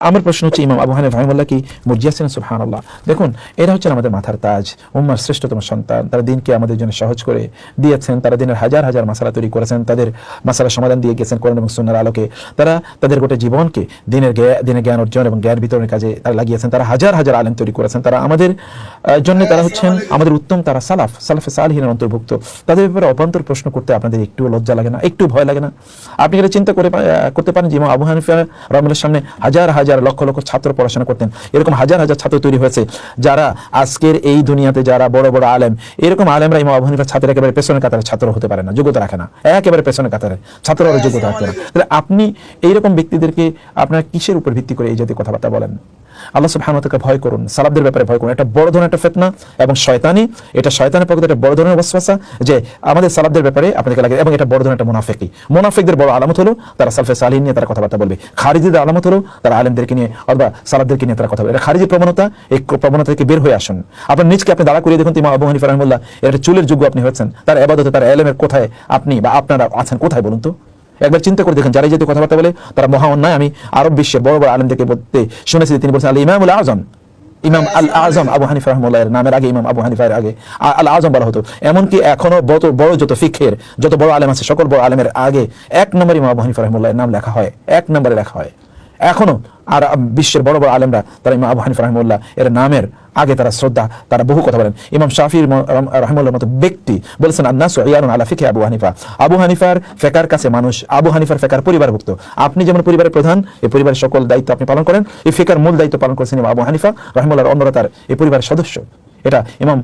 আমার প্রশ্ন হচ্ছে, ইমাম আবু হানিফা রাহিমাহুল্লাহ কি মুরজিয়া ছিলেন? সুবহানাল্লাহ। দেখুন, এরা হচ্ছেন আমাদের মাথার তাজ, উম্মার শ্রেষ্ঠতম সন্তান। তারা দিনকে আমাদের জন্য সহজ করে দিয়েছেন। তারা দিনের হাজার হাজার মাসালা তৈরি করেছেন, তাদের মাসালা সমাধান দিয়ে গেছেন কোরআন এবং সুন্নাহর আলোকে। তারা তাদের গোটা জীবনকে দিনের জ্ঞান অর্জন এবং জ্ঞান বিতরণের কাজে তারা লাগিয়েছেন। তারা হাজার হাজার আলেম তৈরি করেছেন। তারা আমাদের জন্য, তারা হচ্ছেন আমাদের উত্তম, তারা সালাফে সালিহিনের অন্তর্ভুক্ত। তাদের ব্যাপারে অভ্যন্তর প্রশ্ন করতে আপনাদের একটু লজ্জা লাগে না? একটু ভয় লাগে না? আপনি এটা চিন্তা করতে পারেন যে ইমাম আবু হানিফা রাহিমাহুল্লাহর সামনে হাজার হাজার লক্ষ লক্ষ ছাত্র পড়াশোনা করতেন। এরকম হাজার হাজার ছাত্র তৈরি হয়েছে যারা আজকের এই দুনিয়াতে যারা বড় বড় আলেম, এরকম আলেমরা ইমাম আবু হানিফার ছাত্রের একেবারে পেছনের কাতারে ছাত্র হতে পারে না, যোগ্যতা রাখে না, একেবারে পেছনের কাতারে ছাত্ররা যোগ্যতা রাখতে না। তাহলে আপনি এইরকম ব্যক্তিদেরকে আপনারা কিসের উপর ভিত্তি করে এই জাতীয় কথাবার্তা বলেন? আল্লাহ সুবহানাহু ওয়া তাআলাকে ভয় করুন, সালাফদের ব্যাপারে ভয় করুন। এটা বড় ধরনের একটা ফিতনা এবং শয়তানি, এটা শয়তানের পক্ষ থেকে একটা বড় ধরনের ওয়াসওয়াসা যে আমাদের সালাফদের ব্যাপারে আপনাদেরকে লাগে, এবং এটা বড় ধরনের একটা মুনাফিকি। মুনাফিকদের বড় আলামত হলো তারা সালফে সালিহিন নিয়ে তারা কথাবার্তা বলবে। খারিজিদের আলামত হলো তারা আলেমদেরকে নিয়ে অথবা সালাফদেরকে নিয়ে তারা কথা বলবে। এটা খারিজি প্রবণতা। এই প্রবণতা থেকে বের হয়ে আসুন। আপনার নিজকে আপনি দাঁড়া করিয়ে দেখুন, ইমাম আবু হানিফা রাহিমাহুল্লাহ এটা চুলের যোগ্য আপনি হয়েছেন, তার ইবাদতে তার ইলমের কোথায় আপনি বা আপনারা আছেন কোথায় বলুন তো? একবার চিন্তা করে দেখেন, যারা এই জাতীয় কথাবার্তা বলে তারা মহা অন্যায়। আমি আরব বিশ্বের বড় বড় আলেমদেরকে বলতে শুনেছি, তিনি বলছেন আল ইমামুল আযম, ইমাম আল আযম আবু হানিফা রাহিমাহুল্লাহর নামের আগে ইমাম আবু হানিফার আগে আল আযম বলা হতো। এমনকি এখনো বড় যত ফিকহের যত বড় আলেম আছে, সকল বড় আলেমের আগে এক নম্বরে ইমাম আবু হানিফা রাহিমাহুল্লাহর নাম লেখা হয়, এক নম্বরে লেখা হয় এখনো। আর বিশ্বের বড় বড় আলেমরা তারা ইমাম আবু হানিফা রাহিমাহুল্লাহ এর নামের আগে তারা শ্রদ্ধা, তারা বহু কথা বলেন। ইমাম শাফিঈ রাহিমাহুল্লাহর মতো ব্যক্তি বলেছেন আন-নাসু ইয়ানুন আলা ফিকহি আবু হানিফা। আবু হানিফার ফিকহের কাছে মানুষ আবু হানিফার ফিকহের পরিবারভুক্ত। আপনি যেমন পরিবারের প্রধান, এই পরিবারের সকল দায়িত্ব আপনি পালন করেন। এই ফিকহের মূল দায়িত্ব পালন করেছেন ইমাম আবু হানিফা রাহিমাহুল্লাহর, অন্যরা তার এই পরিবারের সদস্য। এটা ইমাম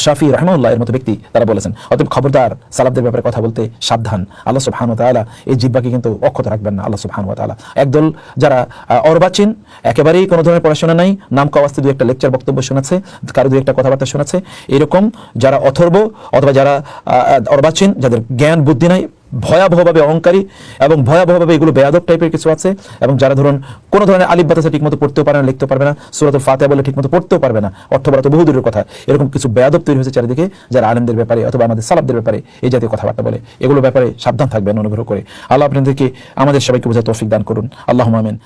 শাফিঈ রাহিমাহুল্লাহ এর মতো ব্যক্তি তারা বলেছেন। অতএব খবরদার, সালাফদের ব্যাপারে কথা বলতে সাবধান। আল্লাহ সুবহানাহু ওয়া তাআলা এই জিহ্বাকে কিন্তু অক্ষত রাখবেন না। আল্লাহ সুবহানাহু ওয়া তাআলা একদল যারা অর্বাচীন, একেবারেই কোনো ধরনের পড়াশোনা নাই, নাম কাওয়াস্তে দুই একটা লেকচার বক্তব্য শোনাচ্ছে, কারো দুই একটা কথাবার্তা শোনাচ্ছে, এরকম যারা অথর্ব অথবা যারা অর্বাচীন, যাদের জ্ঞান বুদ্ধি নাই, ভয়াবহভাবে অহংকারী এবং ভয়াবহভাবে এগুলো বেয়াদব টাইপের কিছু আছে, এবং যারা ধরুন কোনো ধরনের আলিফ বাতাসা ঠিকমতো পড়তেও পারে না, লিখতে পারবে না, সূরাতুল ফাতিহা বলে ঠিকমতো পড়তেও পারবে না, অর্থ বলা তো বহু দূরের কথা। এরকম কিছু বেয়াদব তৈরি হয়েছে চারিদিকে, যারা আলেমদের ব্যাপারে অথবা আমাদের সালাফদের ব্যাপারে এই জাতীয় কথাবার্তা বলে। এগুলো ব্যাপারে সাবধান থাকবেন অনুগ্রহ করে। আল্লাহ আপনাদেরকে আমাদের সবাইকে বোঝার তৌফিক দান করুন। আল্লাহুম্মা আমিন।